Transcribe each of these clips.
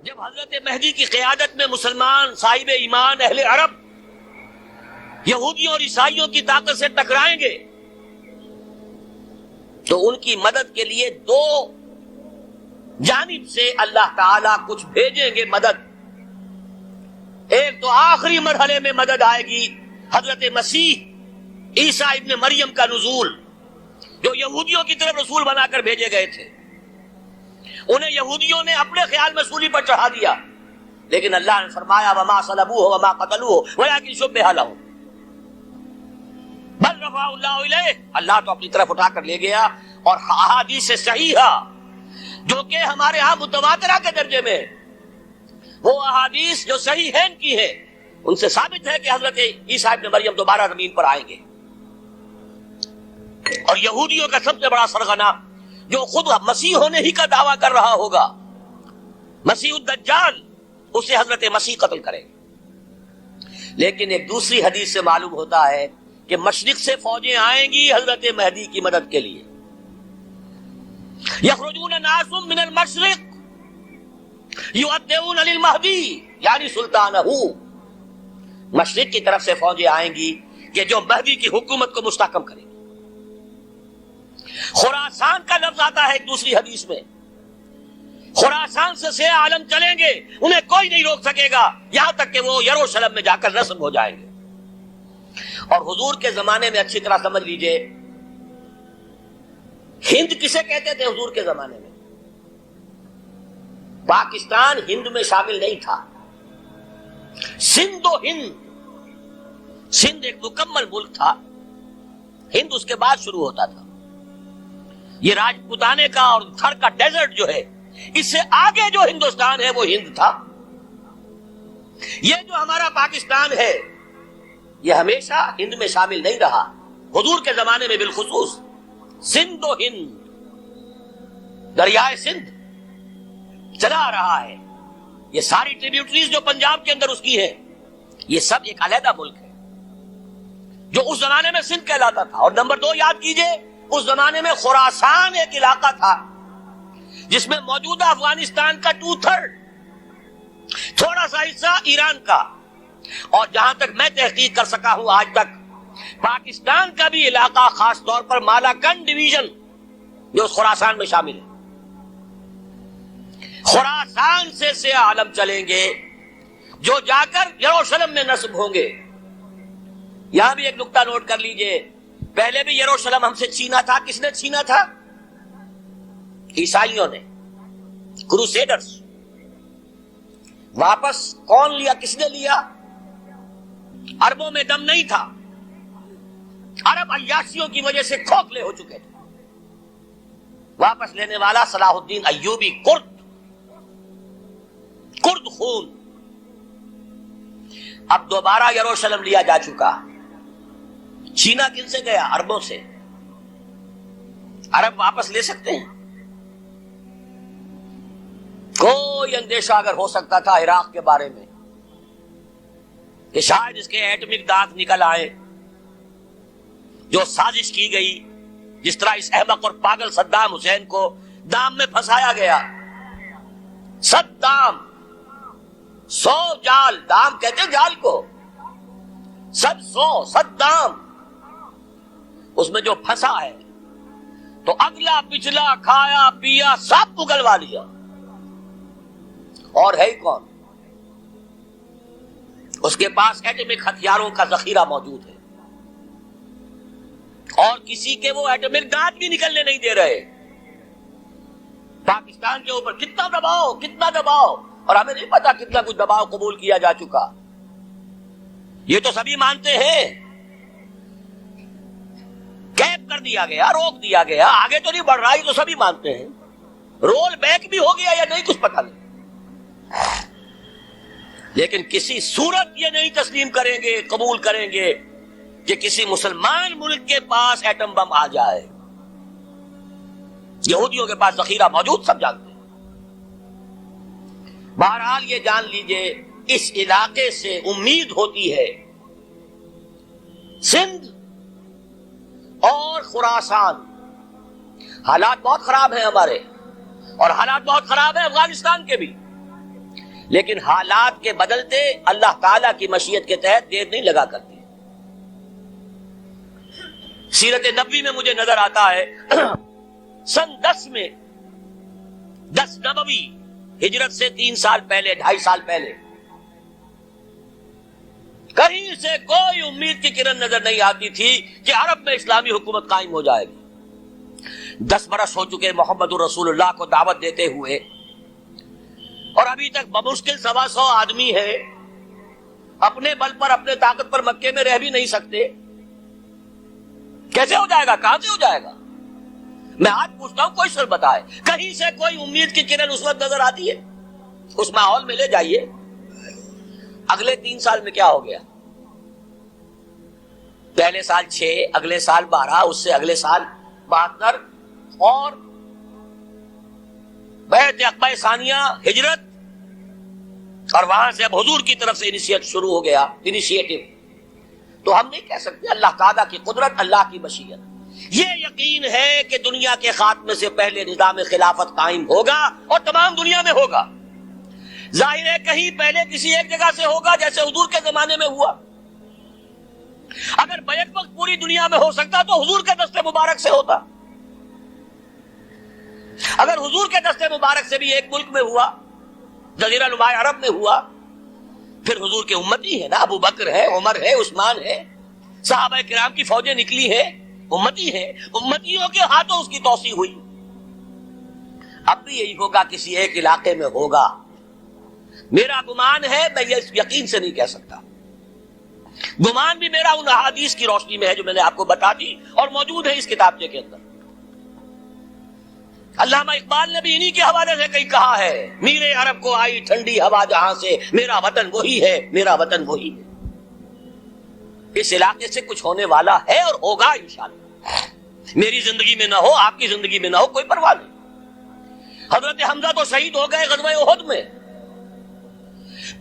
جب حضرت مہدی کی قیادت میں مسلمان صاحب ایمان اہل عرب یہودیوں اور عیسائیوں کی طاقت سے ٹکرائیں گے تو ان کی مدد کے لیے دو جانب سے اللہ تعالیٰ کچھ بھیجیں گے مدد. ایک تو آخری مرحلے میں مدد آئے گی حضرت مسیح عیسیٰ ابن مریم کا نزول، جو یہودیوں کی طرف رسول بنا کر بھیجے گئے تھے. انہیں یہودیوں نے اپنے خیال میں سولی پر چڑھا دیا، لیکن اللہ نے فرمایا وما صلبوہ وما قتلوہ ولکن شبہ لہم بل رفعہ اللہ الیہ. اللہ تو اپنی طرف اٹھا کر لے گیا. اور احادیث صحیحہ جو کہ ہمارے ہاں متواترہ کے درجے میں، وہ احادیث جو صحیحین کی ہیں، ان سے ثابت ہے کہ حضرت عیسیٰ ابن مریم دوبارہ زمین پر آئیں گے. اور یہودیوں کا سب سے بڑا سرغنہ جو خود مسیح ہونے ہی کا دعویٰ کر رہا ہوگا، مسیح الدجال، اسے حضرت مسیح قتل کرے. لیکن ایک دوسری حدیث سے معلوم ہوتا ہے کہ مشرق سے فوجیں آئیں گی حضرت مہدی کی مدد کے لیے. یخرجون ناس من المشرق یؤدون للمہدی یعنی سلطانہ. مشرق کی طرف سے فوجیں آئیں گی کہ جو مہدی کی حکومت کو مستحکم کریں گی. خراسان کا لفظ آتا ہے ایک دوسری حدیث میں. خراسان سے سیاہ عالم چلیں گے، انہیں کوئی نہیں روک سکے گا یہاں تک کہ وہ یروشلم میں جا کر رسم ہو جائیں گے. اور حضور کے زمانے میں اچھی طرح سمجھ لیجئے، ہند کسے کہتے تھے حضور کے زمانے میں؟ پاکستان ہند میں شامل نہیں تھا. سندھ و ہند، سندھ ایک مکمل ملک تھا، ہند اس کے بعد شروع ہوتا تھا. یہ راجپوتانے کا اور تھر کا ڈیزرٹ جو ہے، اس سے آگے جو ہندوستان ہے وہ ہند تھا. یہ جو ہمارا پاکستان ہے یہ ہمیشہ ہند میں شامل نہیں رہا. حضور کے زمانے میں بالخصوص سندھ و ہند، دریائے سندھ چلا آ رہا ہے. یہ ساری ٹریبیوٹریز جو پنجاب کے اندر اس کی ہے، یہ سب ایک علیحدہ ملک ہے جو اس زمانے میں سندھ کہلاتا تھا. اور نمبر 2 یاد کیجئے، اس زمانے میں خراسان ایک علاقہ تھا جس میں موجودہ افغانستان کا 2/3، تھوڑا سا حصہ ایران کا، اور جہاں تک میں تحقیق کر سکا ہوں آج تک پاکستان کا بھی علاقہ، خاص طور پر مالاکنڈ ڈویژن جو اس خراسان میں شامل ہے. خراسان سے سیاہ عالم چلیں گے جو جا کر یروشلم میں نصب ہوں گے. یہاں بھی ایک نقطہ نوٹ کر لیجئے، پہلے بھی یروشلم ہم سے چھینا تھا. کس نے چھینا تھا؟ عیسائیوں نے، کروسیڈرز. واپس کون لیا؟ کس نے لیا؟ عربوں میں دم نہیں تھا، عرب عیاشیوں کی وجہ سے کھوکھلے ہو چکے تھے. واپس لینے والا صلاح الدین ایوبی، کرد خون. اب دوبارہ یروشلم لیا جا چکا. چھینا کن سے گیا؟ عربوں سے. عرب واپس لے سکتے ہیں؟ کوئی اندیشہ اگر ہو سکتا تھا عراق کے بارے میں کہ شاید اس کے ایٹمک دانت نکل آئے، جو سازش کی گئی، جس طرح اس احمق اور پاگل صدام حسین کو دام میں پھنسایا گیا. صدام 100 جال، دام کہتے ہیں جال کو، 100 صدام، اس میں جو پھنسا ہے تو اگلا پچھلا کھایا پیا سب اگلوا لیا. اور ہے ہی کون؟ اس کے پاس ایٹمک ہتھیاروں کا ذخیرہ موجود ہے، اور کسی کے وہ ایٹمک دانت بھی نکلنے نہیں دے رہے. پاکستان کے اوپر کتنا دباؤ، اور ہمیں نہیں پتا کتنا کچھ دباؤ قبول کیا جا چکا. یہ تو سبھی مانتے ہیں. کیپ کر دیا گیا، روک دیا گیا، آگے تو نہیں بڑھ رہا، یہ تو سبھی مانتے ہیں. رول بیک بھی ہو گیا یا نہیں کچھ پتہ نہیں، لیکن کسی صورت یہ نہیں تسلیم کریں گے، قبول کریں گے کہ کسی مسلمان ملک کے پاس ایٹم بم آ جائے. یہودیوں کے پاس ذخیرہ موجود، سب جانتے ہیں. بہرحال یہ جان لیجئے، اس علاقے سے امید ہوتی ہے سندھ اور خراسان. حالات بہت خراب ہیں ہمارے، اور حالات بہت خراب ہیں افغانستان کے بھی. لیکن حالات کے بدلتے اللہ تعالیٰ کی مشیت کے تحت دیر نہیں لگا کرتی. سیرت نبوی میں مجھے نظر آتا ہے سن 10 میں 10 نبوی ہجرت سے 3 سال پہلے 2.5 سال پہلے کہیں سے کوئی امید کی کرن نظر نہیں آتی تھی کہ عرب میں اسلامی حکومت قائم ہو جائے گی. 10 برس ہو چکے محمد رسول اللہ کو دعوت دیتے ہوئے اور ابھی تک بمشکل 125 آدمی ہے. اپنے بل پر اپنے طاقت پر مکے میں رہ بھی نہیں سکتے. کیسے ہو جائے گا؟ کہاں سے ہو جائے گا؟ میں آج پوچھتا ہوں کوئی سر بتائے کہیں سے کوئی امید کی کرن اس وقت نظر آتی ہے؟ اس ماحول میں لے جائیے. اگلے 3 سال میں کیا ہو گیا؟ پہلے سال 6، اگلے سال 12، اس سے اگلے سال 72 اور بیعت عقبہ ثانیہ ہجرت اور وہاں سے اب حضور کی طرف سے انیشیٹ شروع ہو گیا انیشیٹو. تو ہم نہیں کہہ سکتے اللہ تعالیٰ کی قدرت اللہ کی مشیت. یہ یقین ہے کہ دنیا کے خاتمے سے پہلے نظام خلافت قائم ہوگا اور تمام دنیا میں ہوگا. ظاہر ہے کہیں پہلے کسی ایک جگہ سے ہوگا جیسے حضور کے زمانے میں ہوا. اگر بیک وقت پوری دنیا میں ہو سکتا تو حضور کے دست مبارک سے ہوتا. اگر حضور کے دست مبارک سے بھی ایک ملک میں ہوا، جزیرہ نماء عرب میں ہوا، پھر حضور کے امتی ہے نا، ابو بکر ہے، عمر ہے، عثمان ہے، صحابہ کرام کی فوجیں نکلی ہیں، امتی ہے، امتیوں کے ہاتھوں اس کی توسیع ہوئی. اب بھی یہی ہوگا، کسی ایک علاقے میں ہوگا. میرا گمان ہے، میں یہ یقین سے نہیں کہہ سکتا. گمان بھی میرا ان احادیث کی روشنی میں ہے جو میں نے آپ کو بتا دی اور موجود ہے اس کتابچے کے اندر. علامہ اقبال نے بھی انہی کے حوالے سے کئی کہا ہے، میرے عرب کو آئی ٹھنڈی ہوا جہاں سے، میرا وطن وہی ہے، میرا وطن وہی ہے. اس علاقے سے کچھ ہونے والا ہے اور ہوگا انشاءاللہ. میری زندگی میں نہ ہو، آپ کی زندگی میں نہ ہو، کوئی پرواہ نہیں. حضرت حمزہ تو شہید ہو گئے غزوہ احد میں.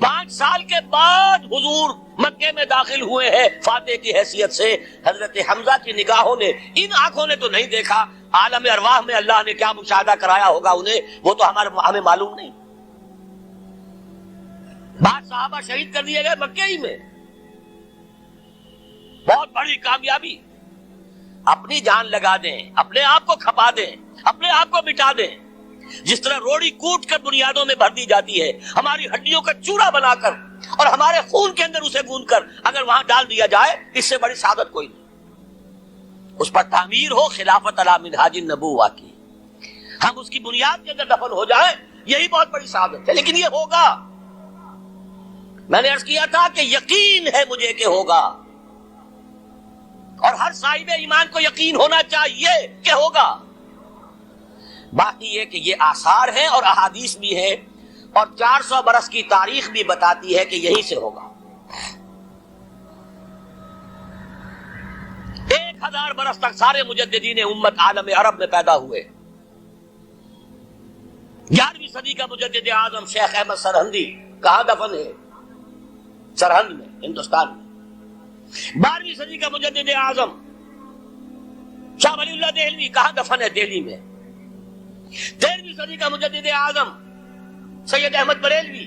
5 سال کے بعد حضور مکے میں داخل ہوئے ہیں فاتح کی حیثیت سے. حضرت حمزہ کی نگاہوں نے، ان آنکھوں نے تو نہیں دیکھا، عالم ارواح میں اللہ نے کیا مشاہدہ کرایا ہوگا انہیں، وہ تو ہمیں معلوم نہیں. بعض صحابہ شہید کر دیے گئے مکے ہی میں. بہت بڑی کامیابی. اپنی جان لگا دیں، اپنے آپ کو کھپا دیں، اپنے آپ کو مٹا دیں. جس طرح روڑی کوٹ کر بنیادوں میں بھر دی جاتی ہے، ہماری ہڈیوں کا چورا بنا کر اور ہمارے خون کے اندر اسے گوندھ کر اگر وہاں ڈال دیا جائے، اس سے بڑی سعادت کوئی نہیں. اس پر تعمیر ہو خلافت علی منہاج النبوہ کی، ہم اس کی بنیاد کے اندر دفن ہو جائیں، یہی بہت بڑی سعادت ہے. لیکن یہ ہوگا. میں نے عرض کیا تھا کہ یقین ہے مجھے کہ ہوگا، اور ہر صاحب ایمان کو یقین ہونا چاہیے کہ ہوگا. باقی یہ کہ یہ آثار ہیں اور احادیث بھی ہیں اور 400 برس کی تاریخ بھی بتاتی ہے کہ یہیں سے ہوگا. 1000 برس تک سارے مجددین امت عالم عرب میں پیدا ہوئے. 11ویں صدی کا مجدد اعظم شیخ احمد سرہندی کہاں دفن ہے؟ سرہند میں، ہندوستان میں. 12ویں صدی کا مجدد اعظم شاہ ولی اللہ دہلوی کہاں دفن ہے؟ دہلی میں. 13ویں صدی کا مجدد اعظم سید احمد بریلوی،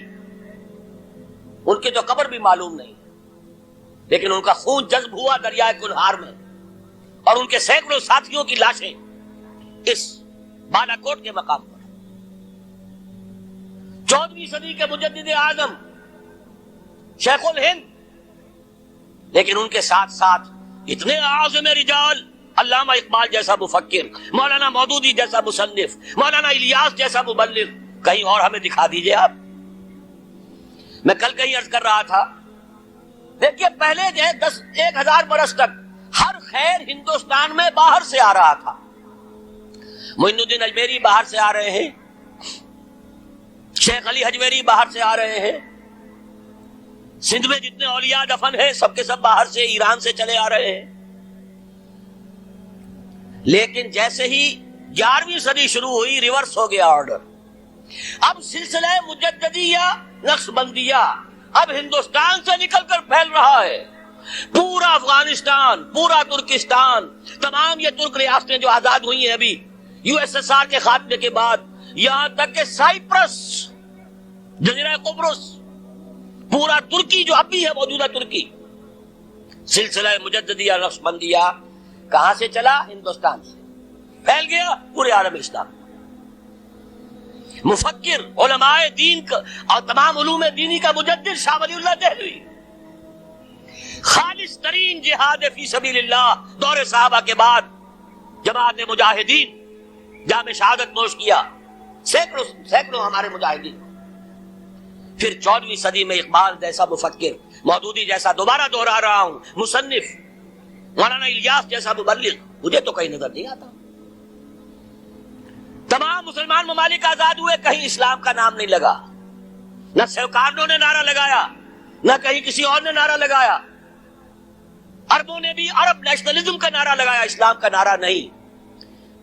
ان کی تو قبر بھی معلوم نہیں، لیکن ان کا خون جذب ہوا دریائے کنہار میں، اور ان کے سینکڑوں ساتھیوں کی لاشیں اس بالا کوٹ کے مقام پر. 14ویں صدی کے مجدد اعظم شیخ الہند، لیکن ان کے ساتھ ساتھ اتنے اعظم رجال، علامہ اقبال جیسا مفکر، مولانا مودودی جیسا مصنف، مولانا الیاس جیسا مبلغ. کہیں اور ہمیں دکھا دیجئے آپ. میں کل کہیں عرض کر رہا تھا، دیکھیے پہلے جو ہے 1000 برس تک ہر خیر ہندوستان میں باہر سے آ رہا تھا. معین الدین اجمیری باہر سے آ رہے ہیں، شیخ علی حجویری باہر سے آ رہے ہیں، سندھ میں جتنے اولیاء دفن ہیں سب کے سب باہر سے، ایران سے چلے آ رہے ہیں. لیکن جیسے ہی 11ویں صدی شروع ہوئی، ریورس ہو گیا آرڈر. اب سلسلہ مجددیہ نقش بندیہ اب ہندوستان سے نکل کر پھیل رہا ہے. پورا افغانستان، پورا ترکستان، تمام یہ ترک ریاستیں جو آزاد ہوئی ہیں ابھی USSR کے خاتمے کے بعد، یہاں تک کہ سائپرس جزیرہ قبرص، پورا ترکی جو اب بھی ہے موجودہ ترکی، سلسلہ مجددیہ نقشبندیہ کہاں سے چلا؟ ہندوستان سے پھیل گیا پورے عالم اسلام۔ مفکر، علماء دین کا اور تمام علوم دینی کا مجدد شاہ ولی اللہ دہلوی، خالص ترین جہاد فی سبیل اللہ دور صحابہ کے بعد جماعت مجاہدین جام شہادت نوش کیا، سینکڑوں ہمارے مجاہدین۔ پھر 14ویں صدی میں اقبال جیسا مفکر، مودودی جیسا، دوبارہ دوہرا رہا ہوں، مصنف، مولانا الیاس جیسا مبلغ، مجھے تو کہیں نظر نہیں آتا۔ تمام مسلمان ممالک آزاد ہوئے، کہیں اسلام کا نام نہیں لگا، نہ سرکاروں نے نعرہ لگایا، نہ کہیں کسی اور نے نعرہ لگایا۔ عربوں نے بھی عرب نیشنلزم کا نعرہ لگایا، اسلام کا نعرہ نہیں۔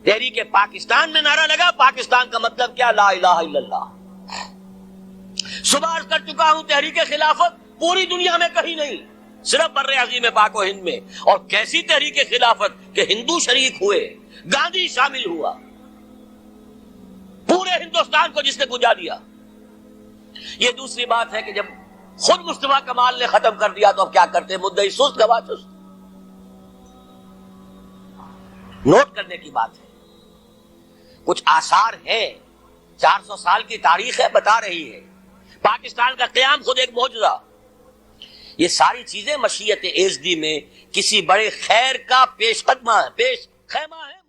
تحریک پاکستان میں نعرہ لگا، پاکستان کا مطلب کیا؟ لا الہ الا اللہ۔ صبح عرض کر چکا ہوں، تحریک خلافت پوری دنیا میں کہیں نہیں، صرف بر عظیم پاک و ہند میں۔ اور کیسی تحریک خلافت کہ ہندو شریک ہوئے، گاندھی شامل ہوا، پورے ہندوستان کو جس نے گنجا دیا۔ یہ دوسری بات ہے کہ جب خود مصطفیٰ کمال نے ختم کر دیا تو اب کیا کرتے؟ مدعی سست گواہ سست۔ نوٹ کرنے کی بات ہے، کچھ آثار ہیں، 400 سال کی تاریخ ہے، بتا رہی ہے پاکستان کا قیام خود ایک معجزہ۔ یہ ساری چیزیں مشیت ایزدی میں کسی بڑے خیر کا پیش خیمہ ہے۔